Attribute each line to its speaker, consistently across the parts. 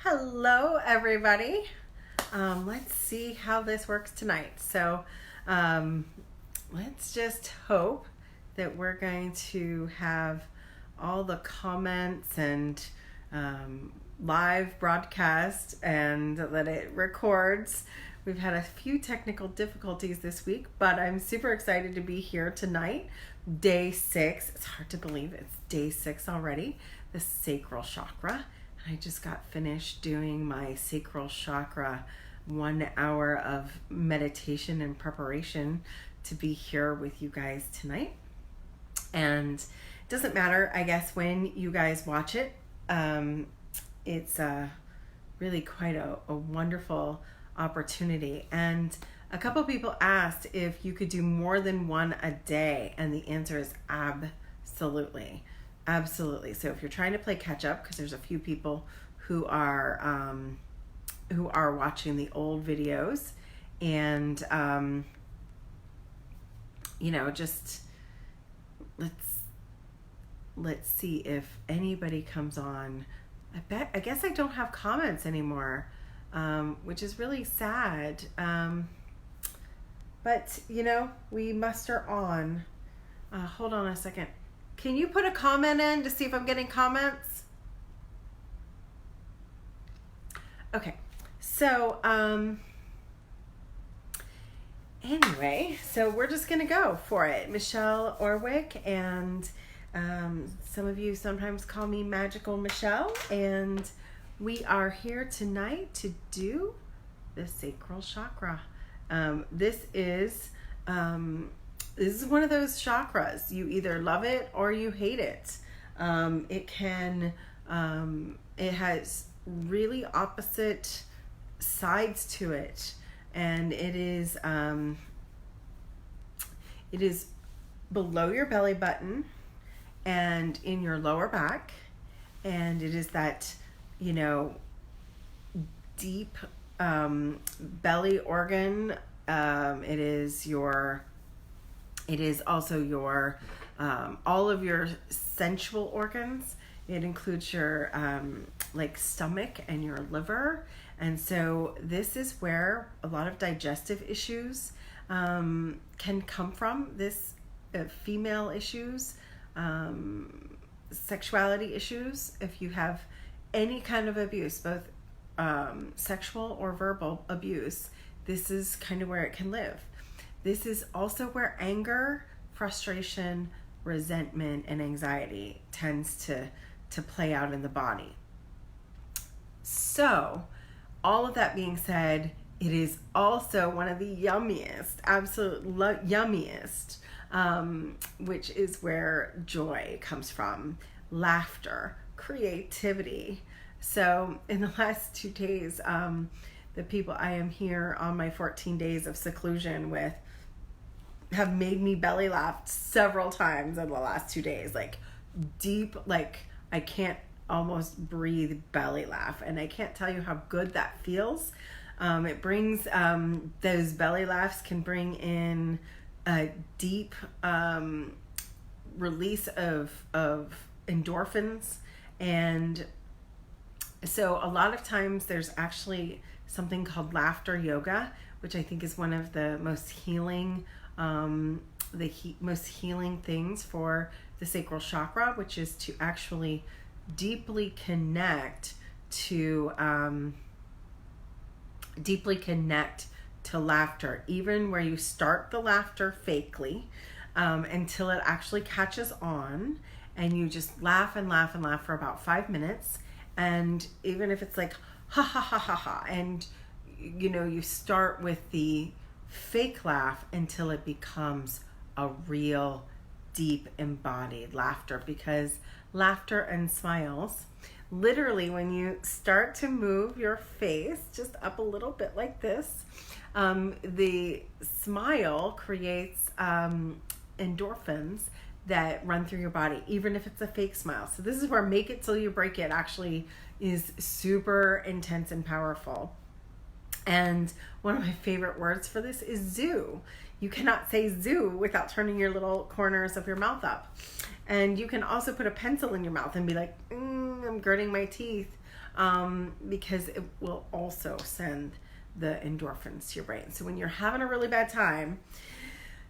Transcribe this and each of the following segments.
Speaker 1: Hello, everybody. Let's see how this works tonight. So let's just hope that we're going to have all the comments and live broadcast and that it records. We've had a few technical difficulties this week, but I'm super excited to be here tonight. Day 6. It's hard to believe it's day 6 already. The Sacral Chakra. I just got finished doing my Sacral Chakra 1 hour of meditation and preparation to be here with you guys tonight. And it doesn't matter, I guess, when you guys watch it. It's really quite a wonderful opportunity. And a couple people asked if you could do more than one a day, and the answer is absolutely. Absolutely. So if you're trying to play catch up, because there's a few people who are watching the old videos, and just let's see if anybody comes on. I guess I don't have comments anymore, which is really sad. But we muster on. Hold on a second. Can you put a comment in to see if I'm getting comments? Okay, so anyway, so we're just gonna go for it. Michelle Orwick, and some of you sometimes call me Magical Michelle, and we are here tonight to do the Sacral Chakra. This is one of those chakras. You either love it or you hate it. It has really opposite sides to it, and it is below your belly button and in your lower back, and it is that deep belly organ. It is also your all of your sensual organs. It includes your stomach and your liver. And so this is where a lot of digestive issues can come from. This female issues, sexuality issues. If you have any kind of abuse, both sexual or verbal abuse, this is kind of where it can live. This is also where anger, frustration, resentment, and anxiety tends to play out in the body. So, all of that being said, it is also one of the yummiest, absolute yummiest, which is where joy comes from, laughter, creativity. So, in the last 2 days, the people I am here on my 14 days of seclusion with have made me belly laugh several times in the last 2 days, deep, I can't almost breathe belly laugh. And I can't tell you how good that feels. It brings, those belly laughs can bring in a deep release of endorphins. And so a lot of times there's actually something called laughter yoga, which I think is one of the most healing most healing things for the sacral chakra, which is to actually deeply connect to laughter, even where you start the laughter fakely, until it actually catches on, and you just laugh and laugh and laugh for about 5 minutes. And even if it's like ha ha ha ha ha, and you start with the fake laugh until it becomes a real deep embodied laughter, because laughter and smiles, literally when you start to move your face just up a little bit like this, the smile creates endorphins that run through your body, even if it's a fake smile. So this is where make it till you break it actually is super intense and powerful. And one of my favorite words for this is zoo. You cannot say zoo without turning your little corners of your mouth up. And you can also put a pencil in your mouth and be like, I'm gritting my teeth, because it will also send the endorphins to your brain. So when you're having a really bad time,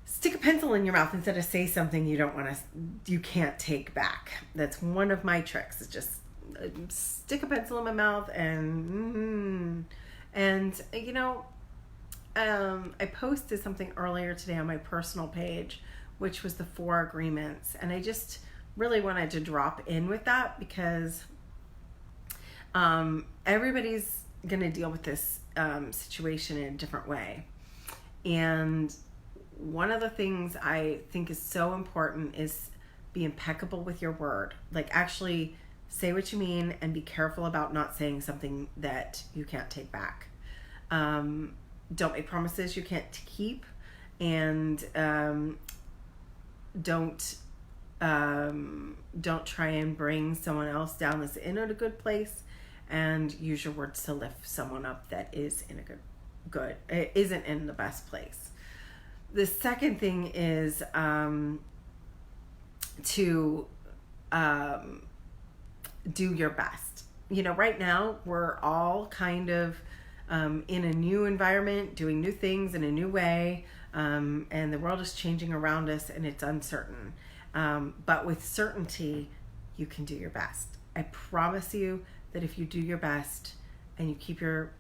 Speaker 1: stick a pencil in your mouth instead of say something you can't take back. That's one of my tricks, is just stick a pencil in my mouth and I posted something earlier today on my personal page, which was the 4 agreements. And I just really wanted to drop in with that because everybody's going to deal with this situation in a different way. And one of the things I think is so important is be impeccable with your word. Like, actually say what you mean and be careful about not saying something that you can't take back. Don't make promises you can't keep, and don't try and bring someone else down that's in a good place, and use your words to lift someone up that is in a it isn't in the best place. The second thing is to do your best. Right now we're all kind of in a new environment, doing new things in a new way, and the world is changing around us, and it's uncertain. But with certainty, you can do your best. I promise you that if you do your best and you keep your,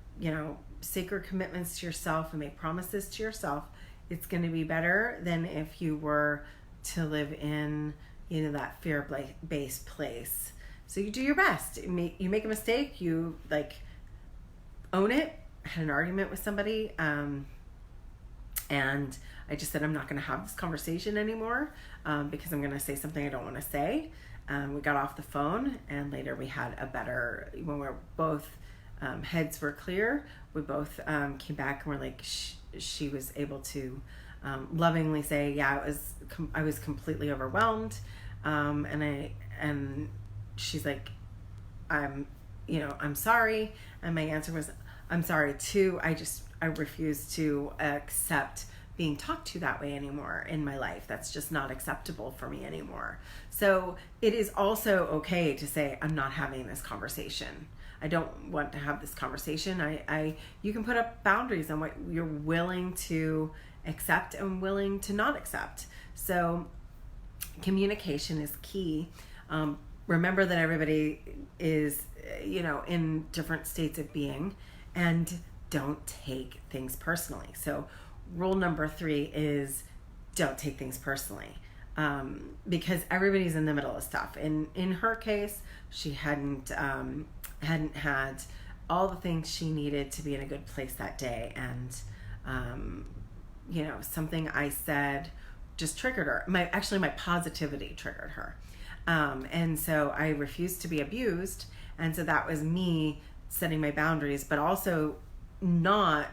Speaker 1: sacred commitments to yourself and make promises to yourself, it's going to be better than if you were to live in, that fear-based place. So you do your best. You make a mistake, you own it. I had an argument with somebody, and I just said, I'm not going to have this conversation anymore because I'm going to say something I don't want to say. We got off the phone, and later we had when we're both heads were clear, we both came back and were like, she was able to lovingly say, yeah, I was completely overwhelmed, and she's like, I'm sorry. And my answer was, I'm sorry too. I refuse to accept being talked to that way anymore in my life. That's just not acceptable for me anymore. So it is also okay to say, I'm not having this conversation. I don't want to have this conversation. You can put up boundaries on what you're willing to accept and willing to not accept. So communication is key. Remember that everybody is, in different states of being, and don't take things personally. So rule number 3 is don't take things personally, because everybody's in the middle of stuff. In her case, she hadn't had all the things she needed to be in a good place that day, and something I said just triggered her. My positivity triggered her. And so I refused to be abused. And so that was me setting my boundaries, but also not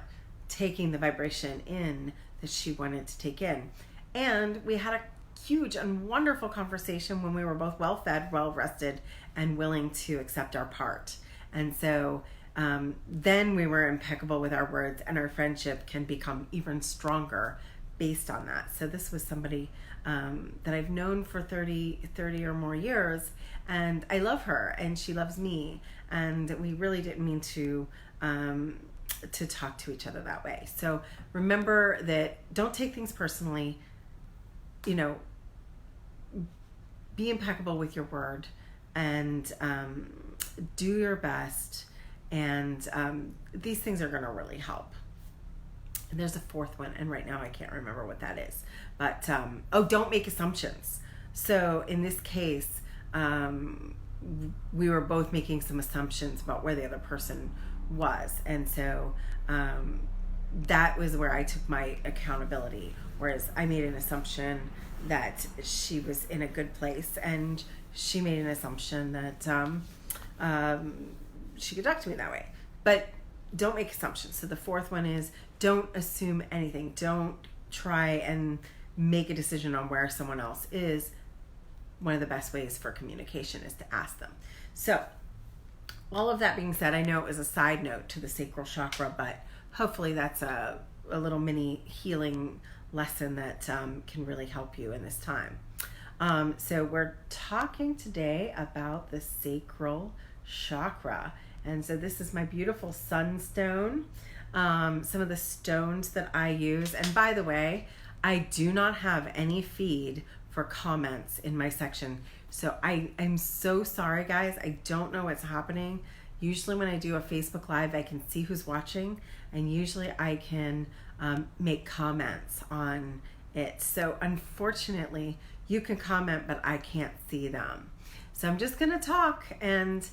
Speaker 1: taking the vibration in that she wanted to take in. And we had a huge and wonderful conversation when we were both well fed, well rested, and willing to accept our part. And so then we were impeccable with our words, and our friendship can become even stronger based on that. So this was somebody that I've known for 30 or more years, and I love her and she loves me, and we really didn't mean to talk to each other that way. So remember that, don't take things personally, be impeccable with your word, and do your best, and these things are going to really help. And there's a 4th one, and right now I can't remember what that is. But, don't make assumptions. So in this case, we were both making some assumptions about where the other person was. And so that was where I took my accountability. Whereas I made an assumption that she was in a good place, and she made an assumption that she could talk to me that way. But don't make assumptions. So the 4th one is, don't assume anything. Don't try and make a decision on where someone else is. One of the best ways for communication is to ask them. So all of that being said, I know it was a side note to the sacral chakra, but hopefully that's a little mini healing lesson that can really help you in this time. So we're talking today about the sacral chakra. And so this is my beautiful Sunstone. Some of the stones that I use. And by the way, I do not have any feed for comments in my section. So I'm so sorry, guys. I don't know what's happening. Usually when I do a Facebook Live, I can see who's watching, and usually I can make comments on it. So unfortunately, you can comment, but I can't see them. So I'm just going to talk and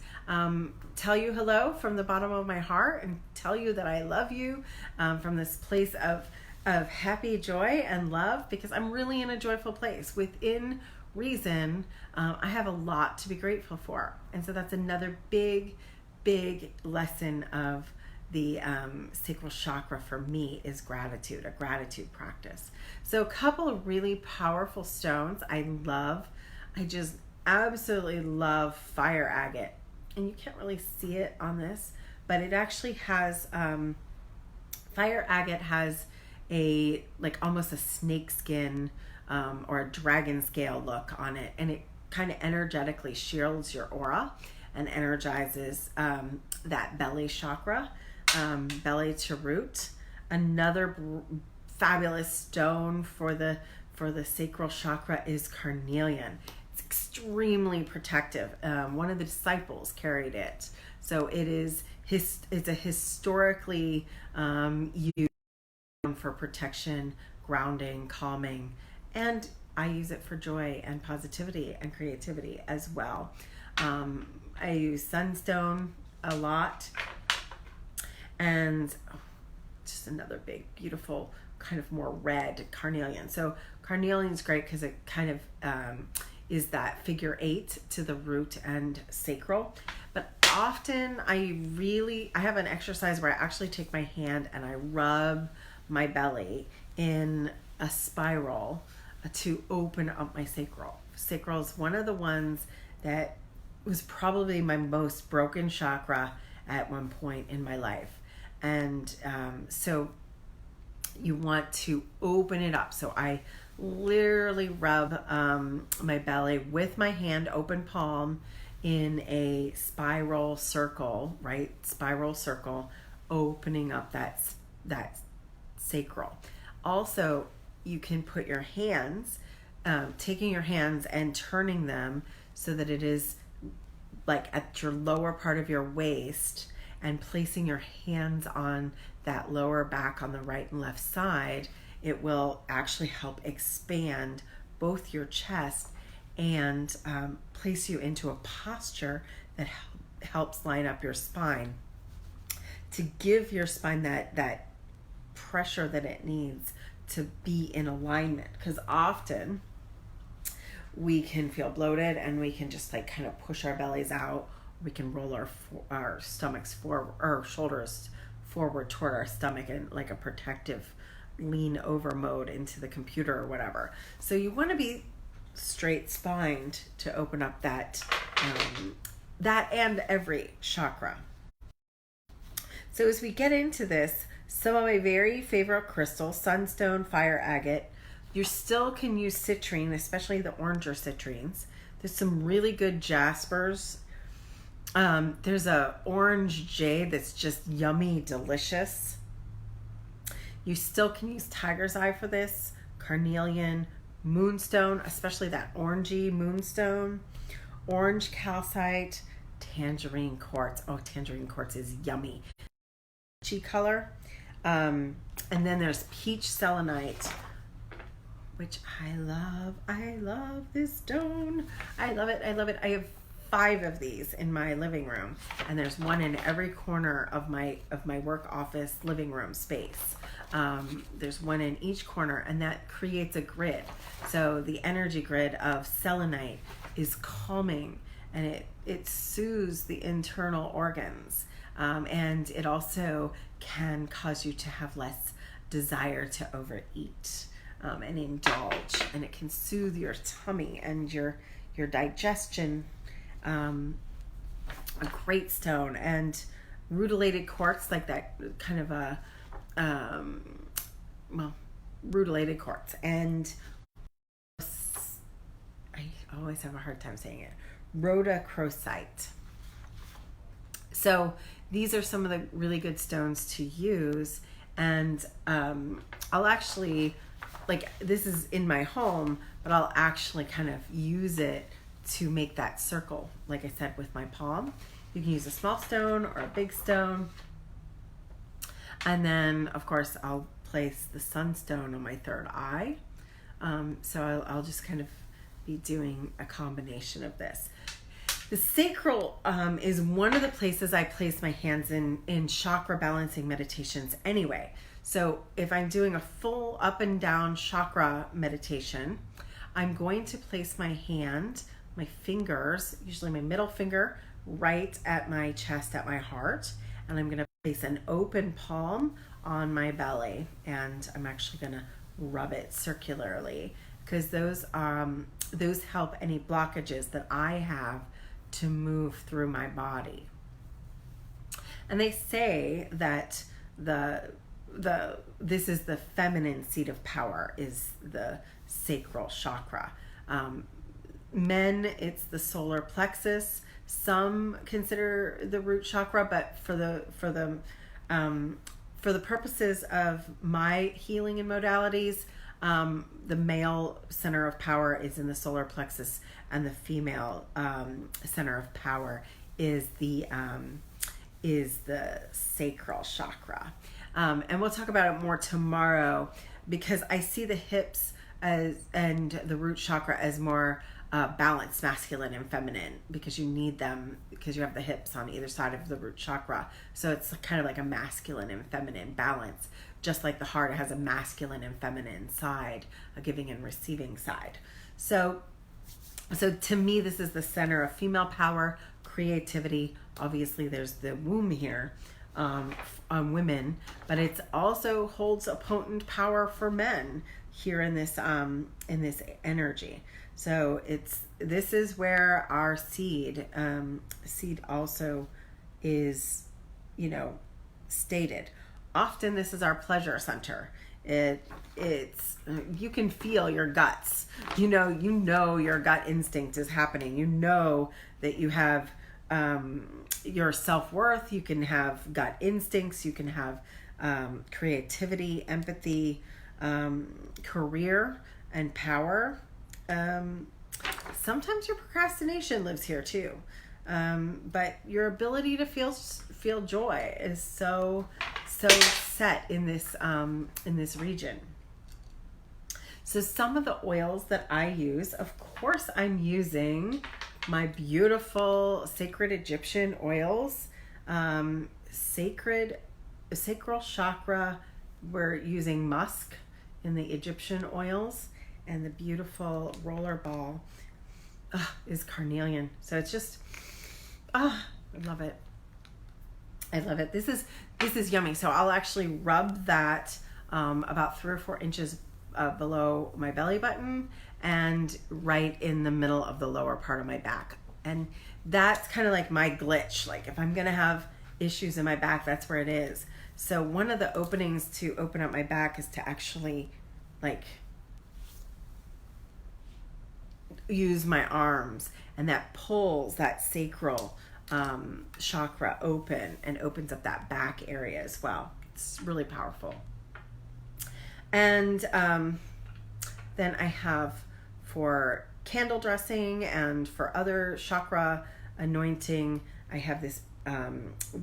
Speaker 1: tell you hello from the bottom of my heart and tell you that I love you from this place of happy joy and love, because I'm really in a joyful place. Within reason, I have a lot to be grateful for. And so that's another big lesson of the sacral chakra for me is gratitude, a gratitude practice. So a couple of really powerful stones I love. I just absolutely love fire agate. And you can't really see it on this, but it actually has, fire agate has a, like almost a snake skin or a dragon scale look on it. And it kind of energetically shields your aura and energizes that belly chakra, belly to root. Another fabulous stone for the sacral chakra is carnelian. It's extremely protective. One of the disciples carried it, so it's a historically used for protection, grounding, calming, and I use it for joy and positivity and creativity as well. I use Sunstone a lot, and just another big, beautiful, kind of more red carnelian. So carnelian is great because it kind of is that figure 8 to the root and sacral. But often I have an exercise where I actually take my hand and I rub my belly in a spiral to open up my sacral. Sacral is one of the ones that was probably my most broken chakra at one point in my life. And so you want to open it up. So I literally rub my belly with my hand, open palm, in a spiral circle, right? Spiral circle, opening up that sacral. Also, you can put your hands, taking your hands and turning them so that it is like at your lower part of your waist, and placing your hands on that lower back on the right and left side. It will actually help expand both your chest and place you into a posture that helps line up your spine, to give your spine that pressure that it needs to be in alignment. Because often we can feel bloated and we can just like kind of push our bellies out. We can roll our stomachs forward, or shoulders forward toward our stomach in like a protective lean over mode into the computer or whatever. So you want to be straight spined to open up that and every chakra. So as we get into this, some of my very favorite crystals, Sunstone, fire agate. You still can use citrine, especially the oranger citrines. There's some really good jaspers. There's a orange jade that's just yummy, delicious. You still can use tiger's eye for this, carnelian, moonstone, especially that orangey moonstone, orange calcite, tangerine quartz. Oh, tangerine quartz is yummy. Peachy color. And then there's peach selenite, which I love. I love this stone. I love it. I love it. I have 5 of these in my living room, and there's one in every corner of my work office living room space. There's one in each corner, and that creates a grid. So the energy grid of selenite is calming, and it soothes the internal organs, and it also can cause you to have less desire to overeat and indulge, and it can soothe your tummy and your digestion. A great stone. And rutilated quartz, like that kind of a rutilated quartz. And I I always have a hard time saying it. Rhodochrosite. So these are some of the really good stones to use. And I'll actually, like, this is in my home, but I'll actually kind of use it to make that circle, like I said, with my palm. You can use a small stone or a big stone. And then, of course, I'll place the Sunstone on my third eye. So I'll just kind of be doing a combination of this. The sacral is one of the places I place my hands in chakra balancing meditations anyway. So if I'm doing a full up and down chakra meditation, I'm going to place my hand, my fingers, usually my middle finger, right at my chest, at my heart. And I'm going to place an open palm on my belly. And I'm actually going to rub it circularly, because those help any blockages that I have to move through my body. And they say that this is the feminine seat of power, is the sacral chakra. Men, it's the solar plexus. Some consider the root chakra, but for the purposes of my healing and modalities, the male center of power is in the solar plexus, and the female center of power is the sacral chakra. And we'll talk about it more tomorrow, because I see the hips and the root chakra as more balanced, masculine and feminine, because you need them, because you have the hips on either side of the root chakra. So it's kind of like a masculine and feminine balance, just like the heart has a masculine and feminine side, a giving and receiving side. So to me, this is the center of female power, creativity. Obviously, there's the womb here on women, but it also holds a potent power for men here in this energy. So this is where our seed also is, stated. Often this is our pleasure center. It's you can feel your guts. You know your gut instinct is happening. You know that you have your self-worth. You can have gut instincts. You can have creativity, empathy, career, and power. Sometimes your procrastination lives here too. But your ability to feel joy is so set in this region. So some of the oils that I use, of course, I'm using my beautiful sacred Egyptian oils. Sacral chakra, we're using musk in the Egyptian oils, and the beautiful roller ball is carnelian. So it's just, I love it. I love it. This is yummy. So I'll actually rub that about 3 or 4 inches below my belly button and right in the middle of the lower part of my back. And that's kind of like my glitch. Like if I'm going to have issues in my back, that's where it is. So one of the openings to open up my back is to actually use my arms, and that pulls that sacral chakra open and opens up that back area as well. It's really powerful. And then I have, for candle dressing and for other chakra anointing, I have this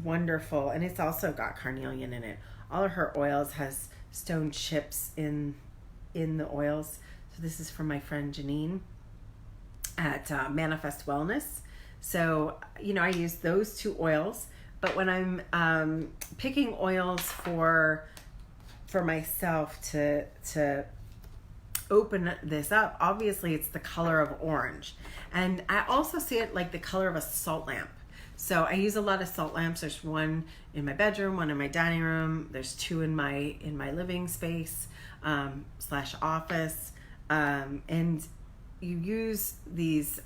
Speaker 1: wonderful, and it's also got carnelian in it. All of her oils has stone chips in the oils. So this is from my friend Janine at Manifest Wellness. So, I use those 2 oils, but when I'm picking oils for myself to open this up, obviously it's the color of orange. And I also see it like the color of a salt lamp. So I use a lot of salt lamps. There's one in my bedroom, one in my dining room. There's 2 in my living space / office. And you use these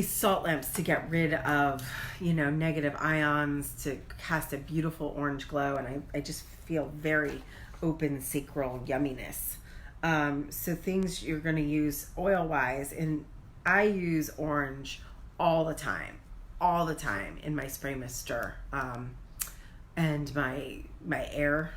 Speaker 1: salt lamps to get rid of, negative ions, to cast a beautiful orange glow. And I just feel very open sacral yumminess. So things you're going to use oil wise, and I use orange all the time in my spray mister, and my air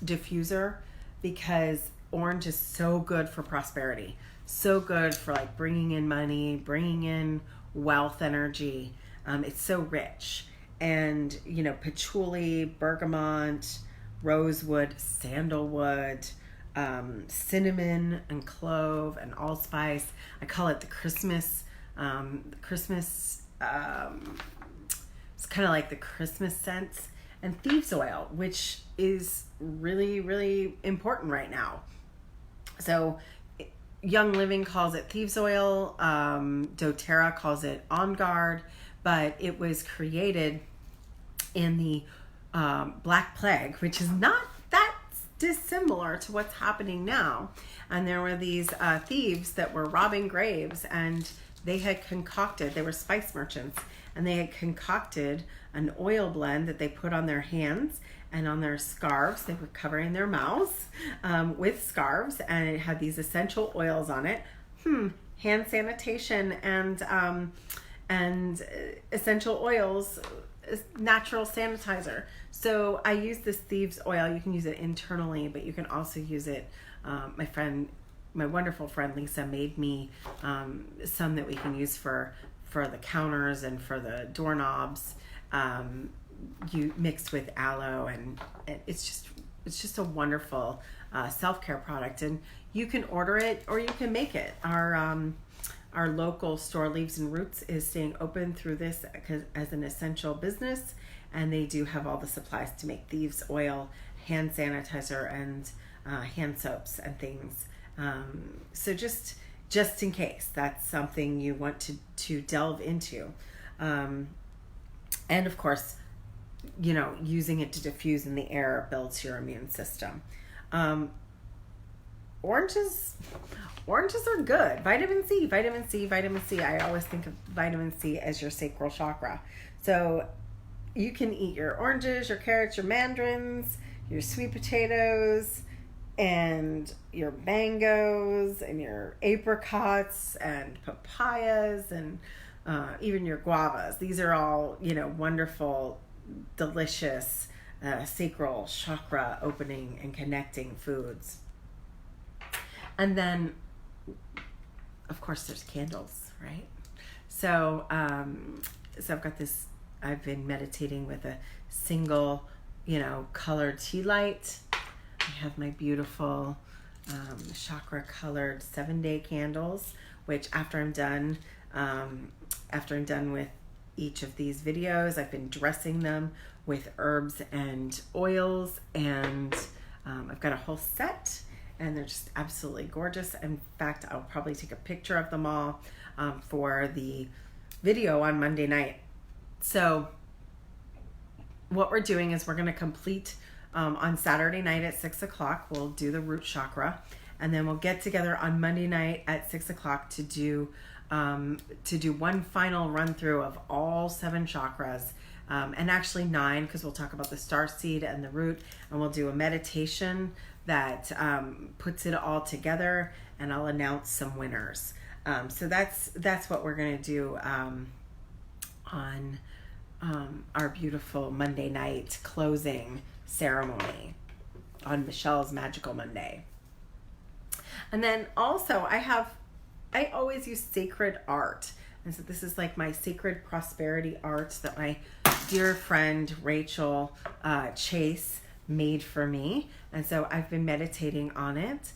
Speaker 1: diffuser, because orange is so good for prosperity, so good for like bringing in money, bringing in wealth energy. It's so rich. And patchouli, bergamot, rosewood, sandalwood, cinnamon and clove and allspice. I call it the Christmas. It's kind of like the Christmas scents. And thieves oil, which is really, really important right now. So Young Living calls it thieves oil. doTERRA calls it On Guard. But it was created in the Black Plague, which is not that dissimilar to what's happening now. And there were these thieves that were robbing graves, and they were spice merchants, and they had concocted an oil blend that they put on their hands and on their scarves. They were covering their mouths with scarves, and it had these essential oils on it. Hand sanitation and essential oils, natural sanitizer. So I use this thieves oil. You can use it internally, but you can also use it. My wonderful friend Lisa made me some that we can use for the counters and for the doorknobs. You mixed with aloe, and it's just a wonderful self-care product. And you can order it or you can make it. Our local store, Leaves and Roots, is staying open through this as an essential business, and they do have all the supplies to make thieves oil, hand sanitizer, and hand soaps and things. So just in case that's something you want to delve into. And of course, using it to diffuse in the air builds your immune system. Oranges are good. Vitamin C. I always think of vitamin C as your sacral chakra. So you can eat your oranges, your carrots, your mandarins, your sweet potatoes, and your mangoes, and your apricots, and papayas, and even your guavas. These are all, wonderful, delicious, sacral chakra opening and connecting foods. And then, of course, there's candles, right? So I've got this. I've been meditating with a single, colored tea light. I have my beautiful chakra-colored 7-day candles, which after I'm done with each of these videos, I've been dressing them with herbs and oils, and I've got a whole set. And they're just absolutely gorgeous. In fact, I'll probably take a picture of them all for the video on Monday night. So what we're doing is we're going to complete on Saturday night at 6 o'clock. We'll do the root chakra. And then we'll get together on Monday night at 6 o'clock to do one final run through of all 7 chakras. And actually 9, because we'll talk about the star seed and the root. And we'll do a meditation that puts it all together, and I'll announce some winners. So that's what we're going to do on our beautiful Monday night closing ceremony on Michelle's Magical Monday. And then also I always use sacred art. And so this is like my sacred prosperity art that my dear friend Rachel Chase made for me. And so I've been meditating on it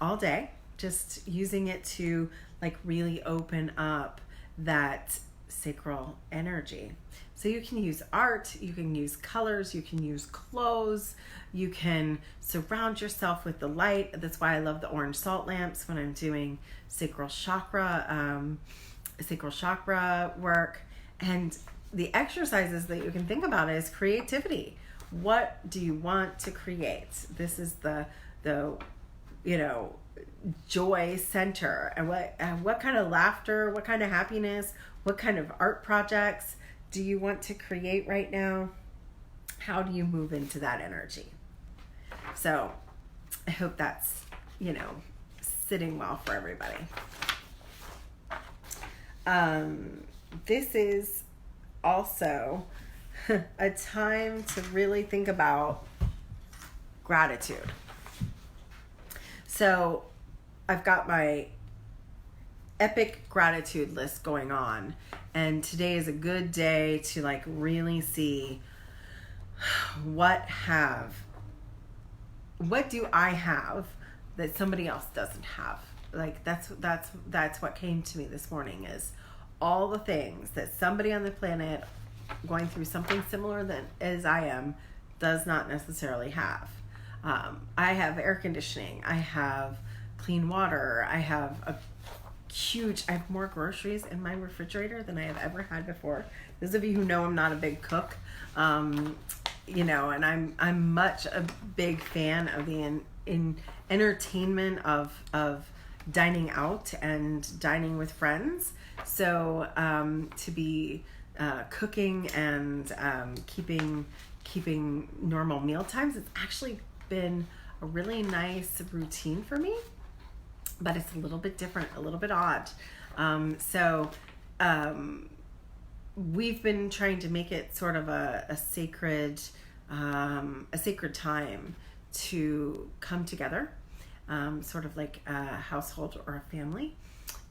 Speaker 1: all day, just using it to like really open up that sacral energy. So you can use art, you can use colors, you can use clothes, you can surround yourself with the light. That's why I love the orange salt lamps when I'm doing sacral chakra work. And the exercises that you can think about is creativity. What do you want to create? This is the joy center. And what kind of laughter, what kind of happiness, what kind of art projects do you want to create right now? How do you move into that energy? So I hope that's, sitting well for everybody. This is also a time to really think about gratitude. So I've got my epic gratitude list going on, and today is a good day to really see what do I have that somebody else doesn't have. That's what came to me this morning, is all the things that somebody on the planet going through something similar as I am does not necessarily have. I have air conditioning. I have clean water. I have I have more groceries in my refrigerator than I have ever had before. Those of you who know I'm not a big cook, and I'm much a big fan of the entertainment of dining out and dining with friends. So to be cooking and keeping normal meal times, it's actually been a really nice routine for me, but it's a little bit different, a little bit odd. So we've been trying to make it sort of a sacred time to come together, sort of like a household or a family.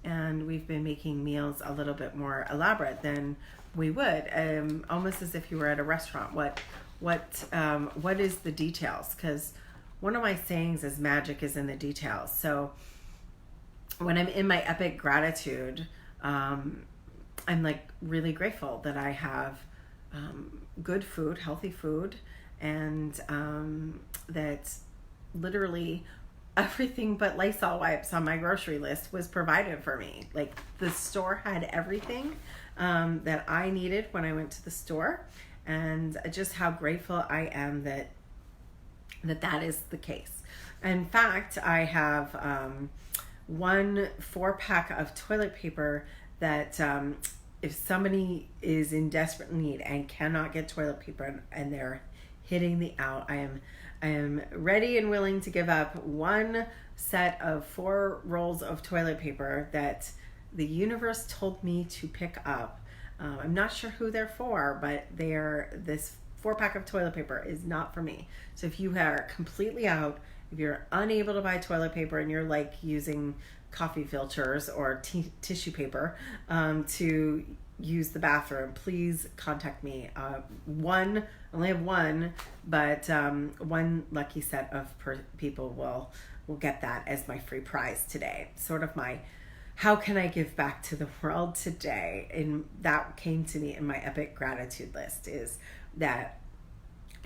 Speaker 1: And we've been making meals a little bit more elaborate than we would, almost as if you were at a restaurant. What is the details? Because one of my sayings is magic is in the details. So when I'm in my epic gratitude, I'm really grateful that I have good food, healthy food, and that literally everything but Lysol wipes on my grocery list was provided for me. Like, the store had everything that I needed when I went to the store, and just how grateful I am that is the case. In fact, I have 1 4-pack of toilet paper that if somebody is in desperate need and cannot get toilet paper and they're hitting the out, I am ready and willing to give up 1 set of 4 rolls of toilet paper that the universe told me to pick up. I'm not sure who they're for, but this 4-pack of toilet paper is not for me. So if you are completely out, if you're unable to buy toilet paper and you're using coffee filters or tissue paper to use the bathroom, please contact me. I only have 1, but 1 lucky set of people will get that as my free prize today. Sort of my, how can I give back to the world today? And that came to me in my epic gratitude list, is that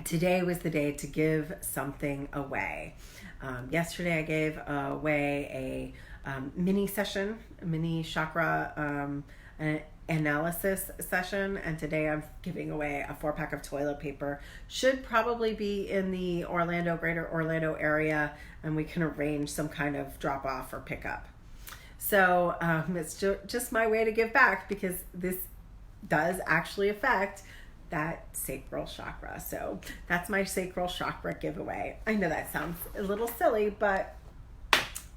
Speaker 1: today was the day to give something away. Yesterday I gave away a mini session, a mini chakra analysis session, and today I'm giving away a 4-pack of toilet paper. Should probably be in the greater Orlando area, and we can arrange some kind of drop off or pickup. So it's just my way to give back, because this does actually affect that sacral chakra. So that's my sacral chakra giveaway. I know that sounds a little silly, but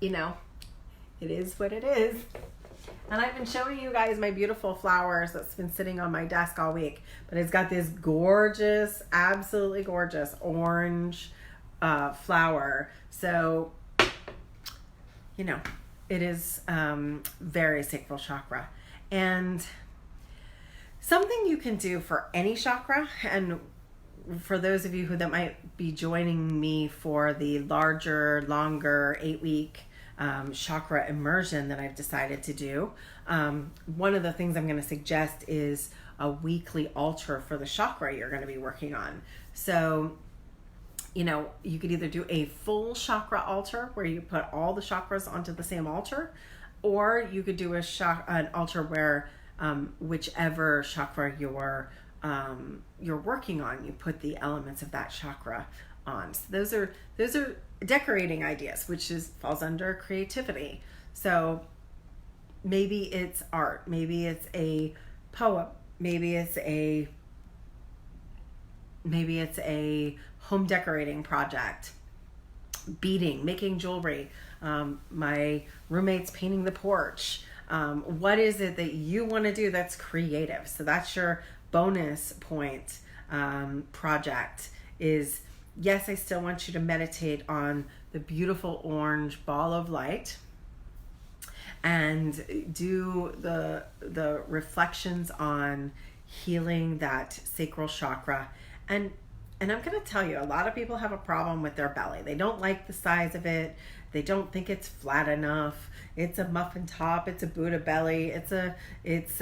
Speaker 1: it is what it is. And I've been showing you guys my beautiful flowers that's been sitting on my desk all week, but it's got this gorgeous, absolutely gorgeous orange flower. So, it is very sacral chakra. And something you can do for any chakra, and for those of you that might be joining me for the larger, longer 8-week chakra immersion that I've decided to do, one of the things I'm going to suggest is a weekly altar for the chakra you're going to be working on. So, you could either do a full chakra altar where you put all the chakras onto the same altar, or you could do an altar where whichever chakra you're working on, you put the elements of that chakra on. So those are decorating ideas, which falls under creativity. So maybe it's art, maybe it's a poem, maybe it's a home decorating project. beading, making jewelry, my roommate's painting the porch. What is it that you want to do that's creative? So that's your bonus point project is, yes, I still want you to meditate on the beautiful orange ball of light and do the reflections on healing that sacral chakra. And I'm going to tell you, a lot of people have a problem with their belly. They don't like the size of it. They don't think it's flat enough. It's a muffin top. It's a Buddha belly. It's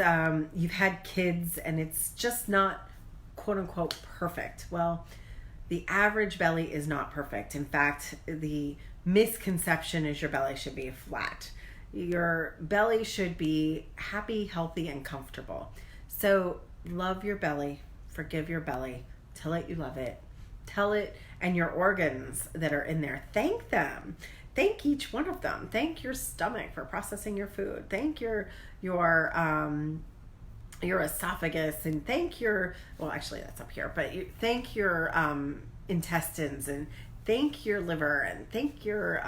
Speaker 1: you've had kids and it's just not quote unquote perfect. Well, the average belly is not perfect. In fact, the misconception is your belly should be flat. Your belly should be happy, healthy, and comfortable. So love your belly, forgive your belly, tell it you love it, tell it, and your organs that are in there, thank them. Thank each one of them. Thank your stomach for processing your food. Thank your esophagus, and thank your, well, actually that's up here, but thank your intestines, and thank your liver, and thank your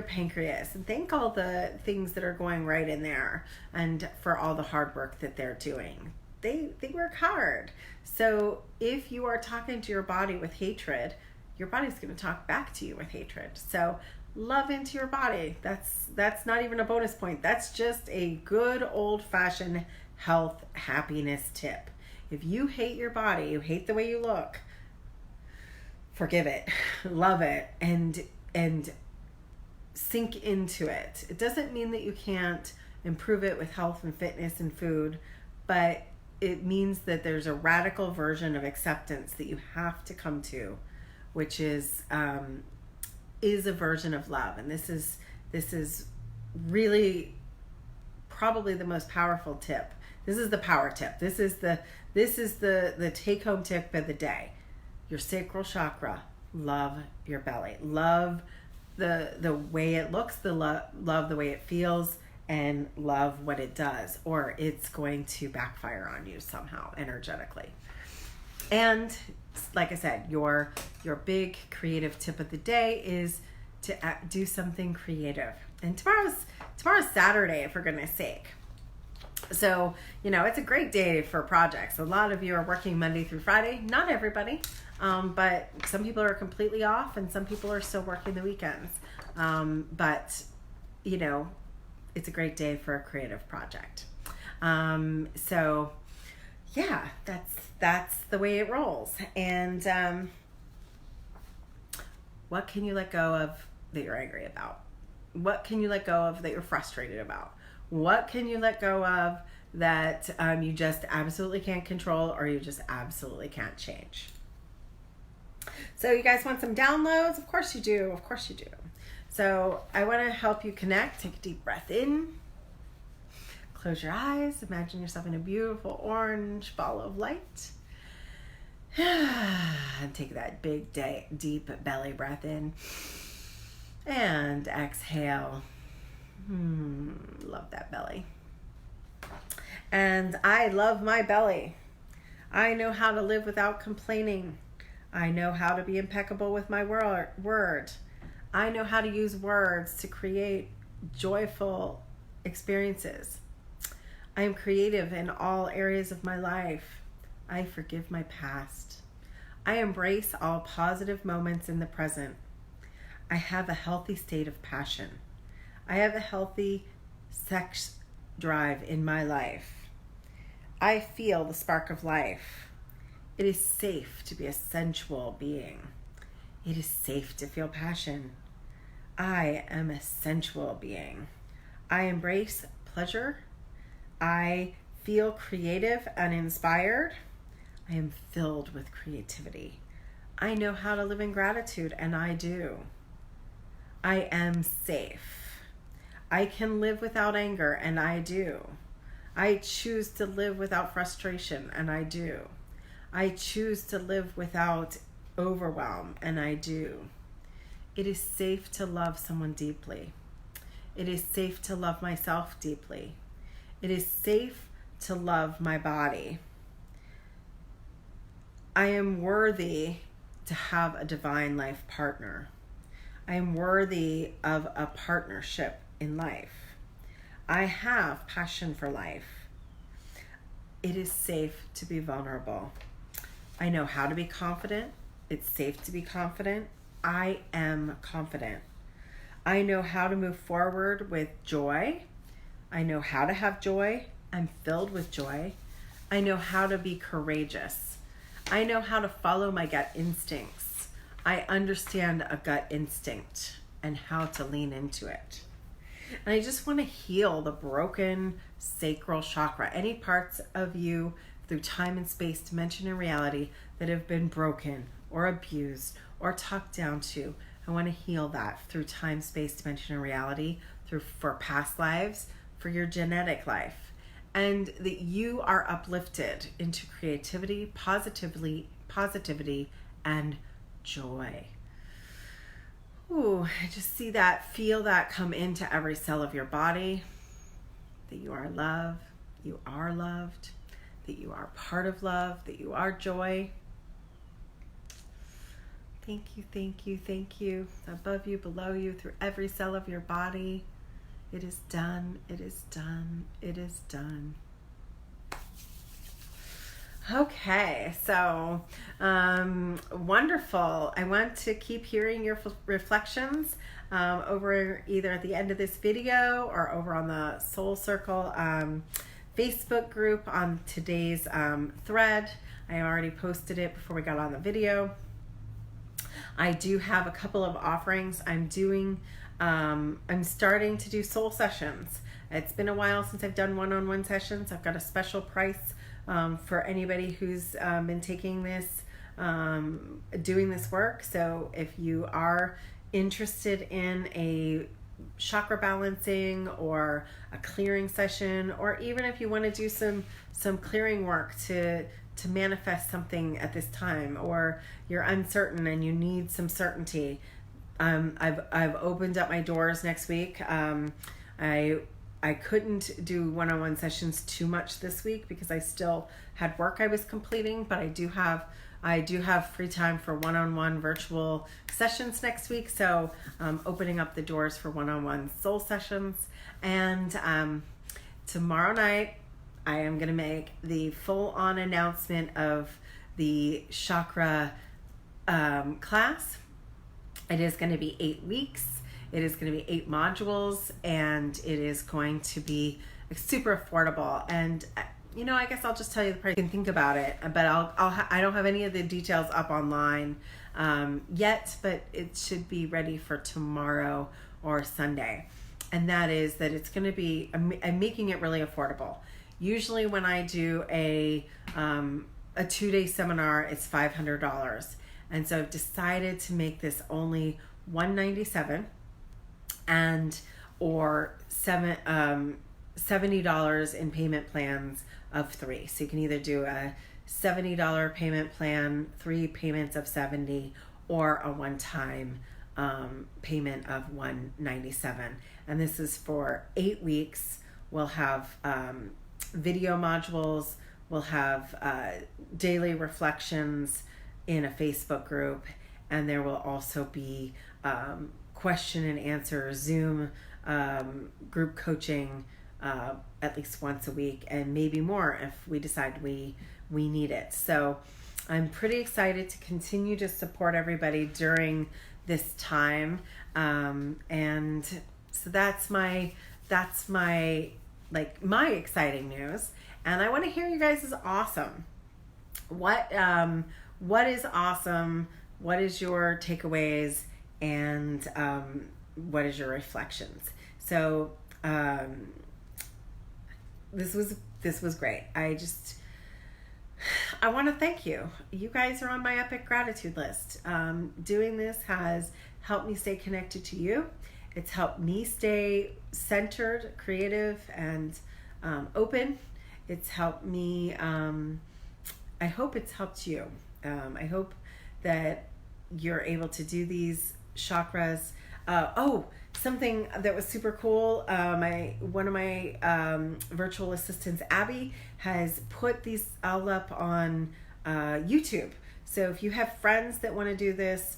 Speaker 1: pancreas, and thank all the things that are going right in there, and for all the hard work that they're doing. They work hard. So if you are talking to your body with hatred, your body's going to talk back to you with hatred. So love into your body. That's not even a bonus point. That's just a good old-fashioned health happiness tip. If you hate your body, you hate the way you look, forgive it, love it, and sink into it. It doesn't mean that you can't improve it with health and fitness and food, but it means that there's a radical version of acceptance that you have to come to, which is a version of love. And this is really probably the most powerful tip. This is the power tip. This is the take home tip of the day. Your sacral chakra, love your belly. Love the way it looks, love the way it feels, and love what it does, or it's going to backfire on you somehow energetically. And like I said, your big creative tip of the day is to do something creative. And tomorrow's Saturday, for goodness sake. So, it's a great day for projects. A lot of you are working Monday through Friday. Not everybody, but some people are completely off and some people are still working the weekends. But, it's a great day for a creative project. So yeah, that's the way it rolls. And what can you let go of that you're angry about? What can you let go of that you're frustrated about? What can you let go of that you just absolutely can't control, or you just absolutely can't change? So you guys want some downloads? Of course you do. Of course you do. So I want to help you connect. Take a deep breath in. Close your eyes. Imagine yourself in a beautiful orange ball of light. And take that big, deep belly breath in. And exhale. Love that belly. And I love my belly. I know how to live without complaining. I know how to be impeccable with my word. I know how to use words to create joyful experiences. I am creative in all areas of my life. I forgive my past. I embrace all positive moments in the present. I have a healthy state of passion. I have a healthy sex drive in my life. I feel the spark of life. It is safe to be a sensual being. It is safe to feel passion. I am a sensual being. I embrace pleasure. I feel creative and inspired. I am filled with creativity. I know how to live in gratitude, and I do. I am safe. I can live without anger, and I do. I choose to live without frustration, and I do. I choose to live without overwhelm, and I do. It is safe to love someone deeply. It is safe to love myself deeply. It is safe to love my body. I am worthy to have a divine life partner. I am worthy of a partnership in life. I have passion for life. It is safe to be vulnerable. I know how to be confident. It's safe to be confident. I am confident. I know how to move forward with joy. I know how to have joy. I'm filled with joy. I know how to be courageous. I know how to follow my gut instincts. I understand a gut instinct and how to lean into it. And I just want to heal the broken sacral chakra, any parts of you through time and space, dimension and reality that have been broken or abused or talked down to. I want to heal that through time, space, dimension and reality, for past lives, for your genetic life. And that you are uplifted into creativity, positivity, and joy. Ooh, I just see that, feel that come into every cell of your body, that you are love, you are loved, that you are part of love, that you are joy. Thank you, thank you, thank you. Above you, below you, through every cell of your body. It is done, it is done, it is done. Okay, so wonderful. I want to keep hearing your reflections over either at the end of this video or over on the Soul Circle Facebook group on today's thread. I already posted it before we got on the video. I do have a couple of offerings I'm doing. I'm starting to do soul sessions. It's been a while since I've done one-on-one sessions. I've got a special price for anybody who's been taking this, doing this work. So if you are interested in a chakra balancing or a clearing session, or even if you want to do some clearing work to manifest something at this time, or you're uncertain and you need some certainty, I've opened up my doors next week. I couldn't do one-on-one sessions too much this week because I still had work I was completing, but I do have free time for one-on-one virtual sessions next week. So opening up the doors for one-on-one soul sessions. And tomorrow night, I am going to make the full-on announcement of the chakra class. It is going to be 8 weeks. It is going to be 8 modules, and it is going to be super affordable. And I guess I'll just tell you the price. You can think about it, but I don't have any of the details up online yet, but it should be ready for tomorrow or Sunday. And that is that it's going to be, I'm making it really affordable. Usually when I do a 2-day seminar, it's $500. And so I've decided to make this only $197 or $70 in payment plans of 3. So you can either do a $70 payment plan, 3 payments of $70, or a one-time payment of $197. And this is for 8 weeks. We'll have video modules. We'll have daily reflections in a Facebook group, and there will also be question and answer Zoom group coaching at least once a week, and maybe more if we decide we need it. So I'm pretty excited to continue to support everybody during this time, and so that's my exciting news. And I want to hear you guys is awesome. What is awesome? What is your takeaways? And what is your reflections? So this was great. I want to thank you. You guys are on my epic gratitude list. Doing this has helped me stay connected to you. It's helped me stay centered, creative, and open. It's helped me. I hope it's helped you. I hope that you're able to do these chakras. Something that was super cool. One of my virtual assistants, Abby, has put these all up on YouTube. So if you have friends that want to do this,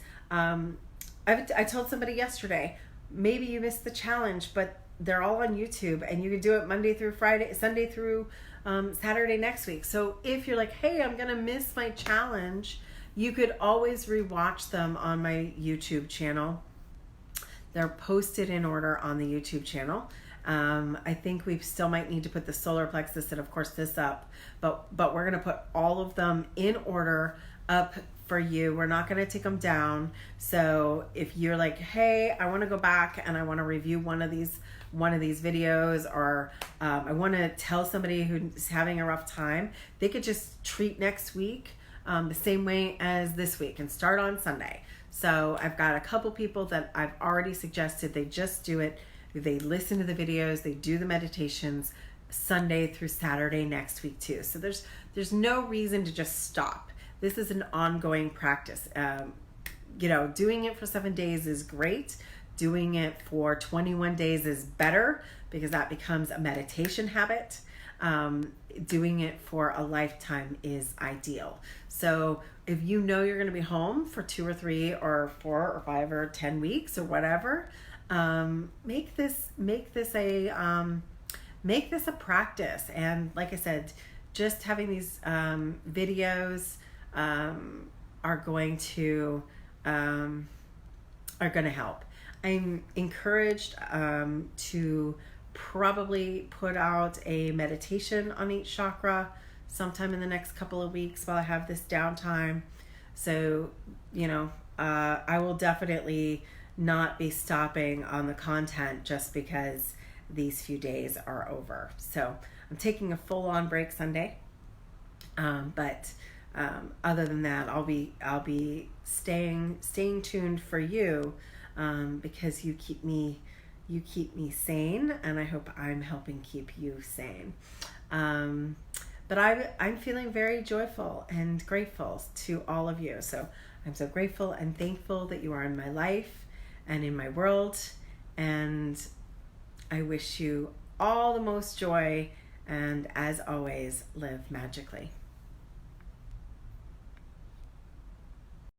Speaker 1: I told somebody yesterday, maybe you missed the challenge, but they're all on YouTube, and you can do it Monday through Friday, Sunday through Saturday next week. So if you're like, hey, I'm gonna miss my challenge, you could always rewatch them on my YouTube channel. They're posted in order on the YouTube channel. I think we still might need to put the solar plexus and of course this up, but we're going to put all of them in order up for you. We're not going to take them down. So if you're like, hey, I want to go back and I want to review one of these videos, or I want to tell somebody who's having a rough time, they could just treat next week the same way as this week and start on Sunday. So I've got a couple people that I've already suggested they just do it. They listen to the videos, they do the meditations Sunday through Saturday next week too. So there's no reason to just stop. This is an ongoing practice. Doing it for 7 days is great. Doing it for 21 days is better because that becomes a meditation habit. Doing it for a lifetime is ideal. So if you know you're going to be home for 2 or 3 or 4 or 5 or 10 weeks or whatever, make this a practice. And like I said, just having these videos are going to help. I'm encouraged to probably put out a meditation on each chakra sometime in the next couple of weeks while I have this downtime. So, I will definitely not be stopping on the content just because these few days are over. So I'm taking a full-on break Sunday. But other than that, I'll be staying tuned for you, because you keep me sane, and I hope I'm helping keep you sane. But I'm feeling very joyful and grateful to all of you. So I'm so grateful and thankful that you are in my life and in my world, and I wish you all the most joy, and as always, live magically.